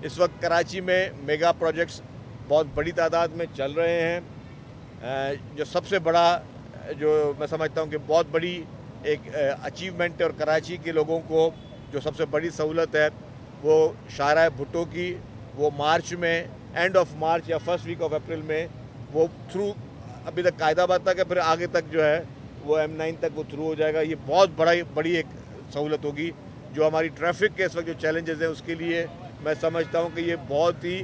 इस वक्त कराची में मेगा प्रोजेक्ट्स बहुत बड़ी तादाद में चल रहे हैं। जो सबसे बड़ा जो मैं समझता हूँ कि बहुत बड़ी एक अचीवमेंट है और कराची के लोगों को जो सबसे बड़ी सहूलत है वो शाहराह भुट्टो की, वो मार्च में, एंड ऑफ मार्च या फर्स्ट वीक ऑफ अप्रैल में वो थ्रू अभी तक कायदाबाद तक है, फिर आगे तक जो है वो M9 तक वो थ्रू हो जाएगा। ये बहुत बड़ी एक सहूलत होगी जो हमारी ट्रैफिक के इस वक्त जो चैलेंजेस हैं उसके लिए मैं समझता हूँ कि ये बहुत ही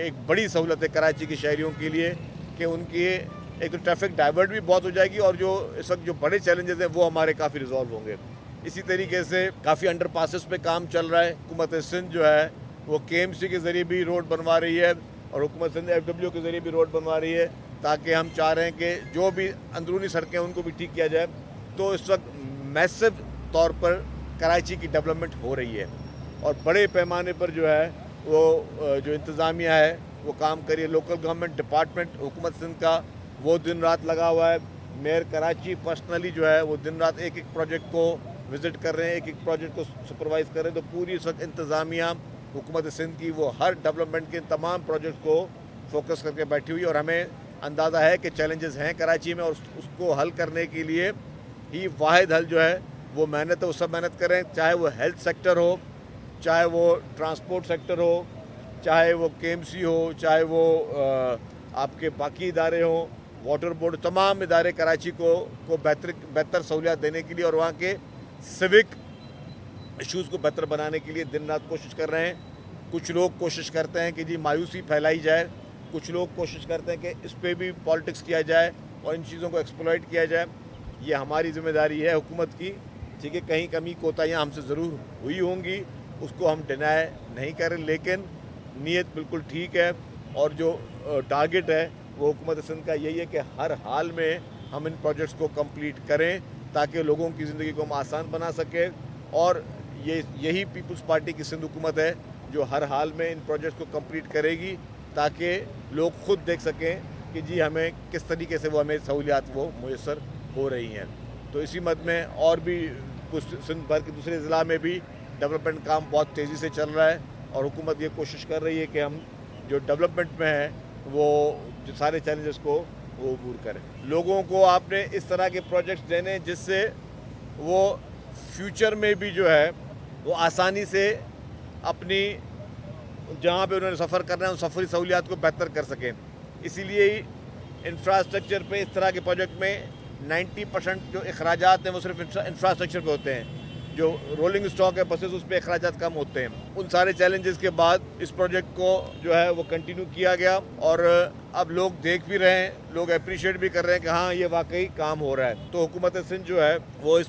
एक बड़ी सहूलत है कराची के शहरियों के लिए कि उनकी एक तो ट्रैफिक डाइवर्ट भी बहुत हो जाएगी और जो इस वक्त जो बड़े चैलेंजेस हैं वो हमारे काफ़ी रिजॉल्व होंगे। इसी तरीके से काफ़ी अंडर पासेस पे काम चल रहा है। हुकूमत सिंध जो है वो KMC के ज़रिए भी रोड बनवा रही है और हुकूमत सिंध FW के ज़रिए भी रोड बनवा रही है, ताकि हम चाह रहे हैं कि जो भी अंदरूनी सड़कें उनको भी ठीक किया जाए। तो इस वक्त मैसिव तौर पर कराची की डेवलपमेंट हो रही है और बड़े पैमाने पर जो है वो जो इंतज़ामिया है वो काम करिए। लोकल गवर्नमेंट डिपार्टमेंट हुकूमत सिंध का वो दिन रात लगा हुआ है। मेयर कराची पर्सनली जो है वो दिन रात एक प्रोजेक्ट को विज़िट कर रहे हैं, एक प्रोजेक्ट को सुपरवाइज़ कर रहे हैं। तो पूरी इस वक्त इंतज़ामिया हुकूमत सिंध की वो हर डेवलपमेंट के तमाम प्रोजेक्ट को फोकस करके बैठी हुई है और हमें अंदाज़ा है कि चैलेंजेस हैं कराची में और उसको हल करने के लिए ही वाहिद हल जो है वो मेहनत है, वो सब मेहनत करें, चाहे वो हेल्थ सेक्टर हो, चाहे वो ट्रांसपोर्ट सेक्टर हो, चाहे वो KMC हो, चाहे वो आपके बाकी इदारे हों, वाटर बोर्ड, तमाम इदारे कराची को बेहतर सहूलियात देने के लिए और वहाँ के सिविक इशूज़ को बेहतर बनाने के लिए दिन रात कोशिश कर रहे हैं। कुछ लोग कोशिश करते हैं कि जी मायूसी फैलाई जाए, कुछ लोग कोशिश करते हैं कि इस पर भी पॉलिटिक्स किया जाए और इन चीज़ों को एक्सप्लॉइट किया जाए। ये हमारी जिम्मेदारी है हुकूमत की, ठीक है। कहीं कमी कोताहियाँ हमसे ज़रूर हुई होंगी, उसको हम डिनाई नहीं करें, लेकिन नीयत बिल्कुल ठीक है और जो टारगेट है वो हुकूमत सिंध का यही है कि हर हाल में हम इन प्रोजेक्ट्स को कंप्लीट करें ताकि लोगों की ज़िंदगी को हम आसान बना सकें। और यही पीपल्स पार्टी की सिंध हुकूमत है जो हर हाल में इन प्रोजेक्ट्स को कंप्लीट करेगी ताकि लोग खुद देख सकें कि जी हमें किस तरीके से वो हमें सहूलियात वो मुयसर हो रही हैं। तो इसी मद में और भी कुछ सिंध भर के दूसरे ज़िला में भी डेवलपमेंट काम बहुत तेज़ी से चल रहा है और हुकूमत ये कोशिश कर रही है कि हम जो डेवलपमेंट में है वो जो सारे चैलेंजेस को वो दूर करें। लोगों को आपने इस तरह के प्रोजेक्ट्स देने जिससे वो फ्यूचर में भी जो है वो आसानी से अपनी जहाँ पे उन्होंने सफ़र करना है उन सफ़री सहूलियात को बेहतर कर सकें। इसीलिए ही इंफ्रास्ट्रक्चर पे इस तरह के प्रोजेक्ट में 90% जो अखराजात हैं वो सिर्फ इंफ्रास्ट्रक्चर पे होते हैं। जो रोलिंग स्टॉक है बसेस उस पर अखराजात कम होते हैं। उन सारे चैलेंजेस के बाद इस प्रोजेक्ट को जो है वो कंटिन्यू किया गया और अब लोग देख भी रहे हैं, लोग अप्रिशिएट भी कर रहे हैं कि हाँ ये वाकई काम हो रहा है। तो हुकूमत सिंध जो है वो इस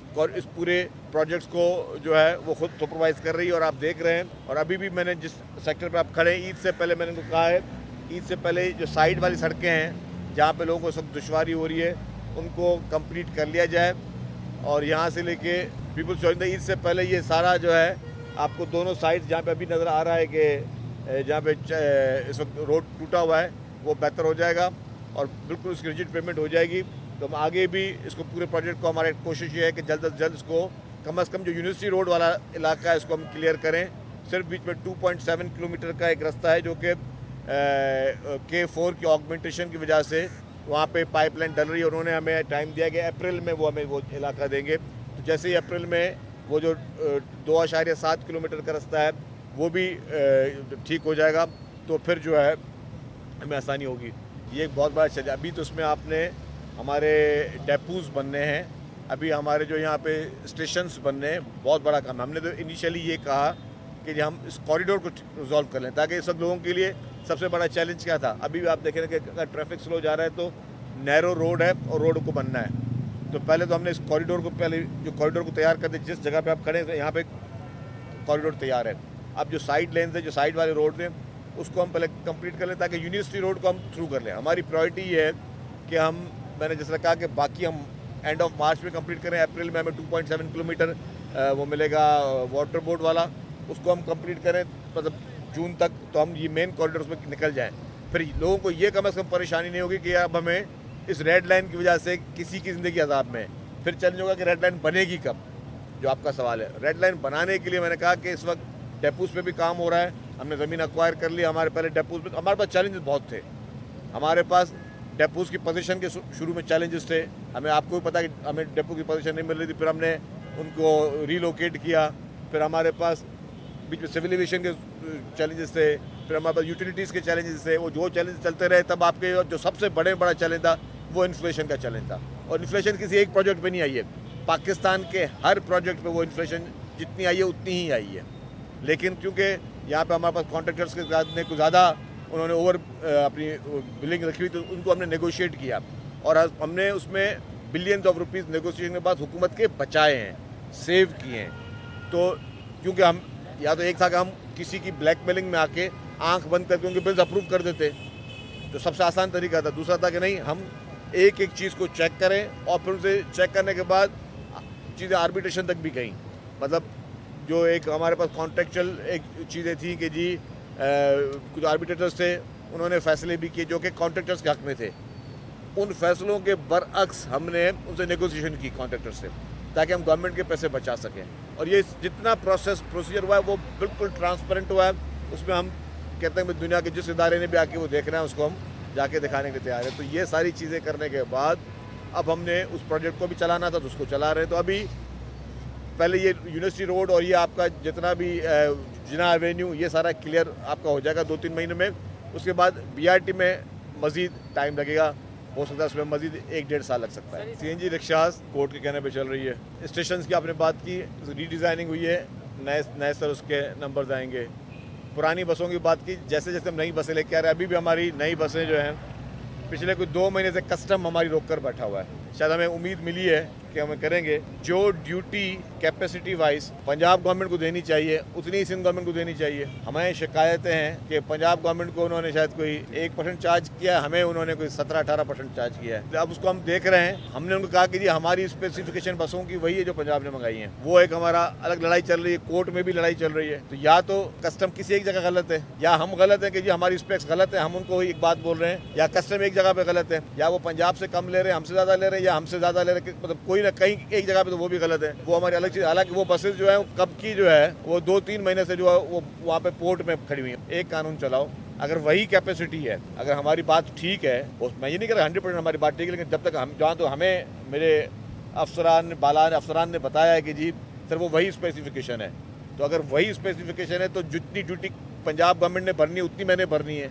पूरे प्रोजेक्ट्स को जो है वो खुद सुपरवाइज़ कर रही है और आप देख रहे हैं। और अभी भी मैंने जिस सेक्टर पर आप खड़े हैं, ईद से पहले मैंने उनको कहा है, ईद से पहले जो साइड वाली सड़कें हैं जहाँ पर लोगों को सब दुश्वारी हो रही है उनको कंप्लीट कर लिया जाए। और यहाँ से लेके पीपल्स चौक ईद से पहले ये सारा जो है आपको दोनों साइड जहाँ पे अभी नज़र आ रहा है कि जहाँ पे इस वक्त रोड टूटा हुआ है वो बेहतर हो जाएगा और बिल्कुल उसकी रिजिड पेमेंट हो जाएगी। तो हम आगे भी इसको पूरे प्रोजेक्ट को हमारी कोशिश ये है कि जल्द से जल्द इसको कम से कम जो यूनिवर्सिटी रोड वाला इलाका है इसको हम क्लियर करें। सिर्फ बीच में 2.7 किलोमीटर का एक रास्ता है जो कि K4 की ऑगमेंटेशन की वजह से वहाँ पे पाइपलाइन डल रही है। उन्होंने हमें टाइम दिया कि अप्रैल में वो हमें वो इलाका देंगे। तो जैसे ही अप्रैल में वो जो 2.7 किलोमीटर का रास्ता है वो भी ठीक हो जाएगा तो फिर जो है हमें आसानी होगी। ये एक बहुत बड़ा चीज़। अभी तो उसमें आपने हमारे डेपोज़ बनने हैं, अभी हमारे जो यहाँ पे स्टेशंस बनने हैं, बहुत बड़ा काम। हमने तो इनिशियली ये कहा कि हम इस कॉरिडोर को रिजॉल्व कर लें ताकि सब लोगों के लिए सबसे बड़ा चैलेंज क्या था। अभी भी आप देख रहे हैं कि अगर ट्रैफिक स्लो जा रहा है तो नैरो रोड है और रोड को बनना है। तो पहले तो हमने इस कॉरिडोर को कॉरिडोर को तैयार कर दिया। जिस जगह पे आप खड़े हैं यहाँ पे कॉरिडोर तैयार है। अब जो साइड लेन है, जो साइड वाले रोड हैं उसको हम पहले कंप्लीट कर लें ताकि यूनिवर्सिटी रोड को हम थ्रू कर लें। हमारी प्रायोरिटी ये है कि मैंने जैसा कहा कि बाकी हम एंड ऑफ मार्च में कंप्लीट करें। अप्रैल में हमें 2.7 किलोमीटर वो मिलेगा वाटर बोर्ड वाला, उसको हम कंप्लीट करें मतलब जून तक, तो हम ये मेन कॉरिडोर में निकल जाएं। फिर लोगों को ये कम से कम परेशानी नहीं होगी कि अब हमें इस रेड लाइन की वजह से किसी की ज़िंदगी अजाब में। फिर चैलेंज होगा कि रेड लाइन बनेगी कब, जो आपका सवाल है। रेड लाइन बनाने के लिए मैंने कहा कि इस वक्त डेपोज़ पे भी काम हो रहा है हमने ज़मीन एक्वायर कर ली। हमारे पहले डेपोज में हमारे पास चैलेंजेस बहुत थे। हमारे पास डेपोज की पोजीशन के शुरू में चैलेंजेस थे। हमें आपको भी पता है कि हमें डेपो की पोजीशन नहीं मिल रही थी, फिर हमने उनको रीलोकेट किया। फिर हमारे पास बीच में सिविल एविएशन के चैलेंजेस थे, फिर हमारे पास यूटिलिटीज़ के चैलेंजेस थे। वो जो चैलेंज चलते रहे, तब आपके जो सबसे बड़ा चैलेंज था वो इन्फ्लेशन का चैलेंज था। और इन्फ्लेशन किसी एक प्रोजेक्ट पे नहीं आई है, पाकिस्तान के हर प्रोजेक्ट पे वो इन्फ्लेशन जितनी आई है उतनी ही आई है। लेकिन क्योंकि यहाँ पे हमारे पास कॉन्ट्रैक्टर्स के कुछ ज़्यादा उन्होंने ओवर अपनी बिलिंग रखी हुई, तो उनको हमने नेगोशिएट किया और हमने उसमें बिलियंस ऑफ रुपीज़ नेगोशिएशन के बाद हुकूमत के बचाए हैं, सेव किए हैं। तो क्योंकि हम या तो एक था कि हम किसी की ब्लैकमेलिंग में आके आंख बंद करके उनके बिल्स अप्रूव कर देते, जो सबसे आसान तरीका था। दूसरा था कि नहीं, हम एक एक चीज़ को चेक करें और फिर उसे चेक करने के बाद चीज़ें आर्बिट्रेशन तक भी गई। मतलब जो एक हमारे पास कॉन्ट्रेक्चुअल एक चीज़ें थी कि जी कुछ आर्बिट्रेटर्स थे, उन्होंने फैसले भी किए जो कि कॉन्ट्रैक्टर्स के हक में थे। उन फैसलों के बरअक्स हमने उनसे नेगोशिएशन की कॉन्ट्रैक्टर से, ताकि हम गवर्नमेंट के पैसे बचा सकें। और ये जितना प्रोसीजर हुआ है वो बिल्कुल ट्रांसपेरेंट हुआ है। उसमें हम कहते हैं दुनिया के जिस इदारे ने भी आके वो देखना है उसको हम जाके दिखाने के लिए तैयार है। तो ये सारी चीज़ें करने के बाद अब हमने उस प्रोजेक्ट को भी चलाना था, तो उसको चला रहे हैं। तो अभी पहले ये यूनिवर्सिटी रोड और ये आपका जितना भी जिना एवेन्यू, ये सारा क्लियर आपका हो जाएगा 2-3 महीने में। उसके बाद BRT में मज़ीद टाइम लगेगा, हो सकता है उसमें मज़ीद 1-1.5 साल लग सकता है। CNG रिक्शाज कोर्ट के कहने पे चल रही है। स्टेशन की आपने बात की, रीडिज़ाइनिंग हुई है, नए सर उसके नंबर्स आएंगे। पुरानी बसों की बात की, जैसे जैसे हम नई बसें लेके आ रहे हैं, अभी भी हमारी नई बसें जो हैं पिछले कुछ 2 महीने से कस्टम हमारी रोक कर बैठा हुआ है। शायद हमें उम्मीद मिली है कि हमें करेंगे। जो duty capacity wise Punjab government को देनी चाहिए उतनी ही सिंध गवर्नमेंट को देनी चाहिए। हमें शिकायतें हैं कि पंजाब गवर्नमेंट को उन्होंने शायद कोई 1% चार्ज किया है, हमें उन्होंने कोई 17-18% चार्ज किया है। अब उसको हम देख रहे हैं। हमने उनको कहा कि जी हमारी स्पेसिफिकेशन बसों की वही है जो पंजाब ने मंगाई है। वो एक हमारा अलग लड़ाई चल रही है, कोर्ट में भी लड़ाई चल रही है। तो या तो कस्टम किसी एक जगह गलत है, या हम गलत है कि जी हमारी स्पेक्स गलत है, हम उनको एक बात बोल रहे हैं, या कस्टम एक जगह पे गलत है, या वो पंजाब से कम ले रहे हैं, हमसे ज़्यादा ले रहे हैं, या हमसे ज़्यादा ले रहे हैं। मतलब कोई ना कहीं एक जगह पे तो वो भी गलत है, वो हमारी अलग चीज़। हालांकि वो बसेस जो है कब की जो है वो 2-3 महीने से जो है वो वहाँ पे पोर्ट में खड़ी हुई है। एक कानून चलाओ, अगर वही कैपेसिटी है, अगर हमारी बात ठीक है, मैं ये नहीं कह रहा 100% हमारी बात ठीक है, लेकिन जब तक हम जहाँ तो हमें मेरे अफसरान ने बताया है कि जी सर वो वही स्पेसिफिकेशन है, तो अगर वही स्पेसिफिकेशन है तो जितनी ड्यूटी पंजाब गवर्नमेंट ने भरनी है उतनी मैंने भरनी है।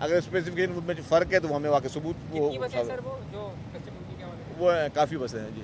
अगर स्पेसिफिकेशन में फ़र्क है तो हमें वहाँ के सबूत वो काफ़ी बसें हैं जी।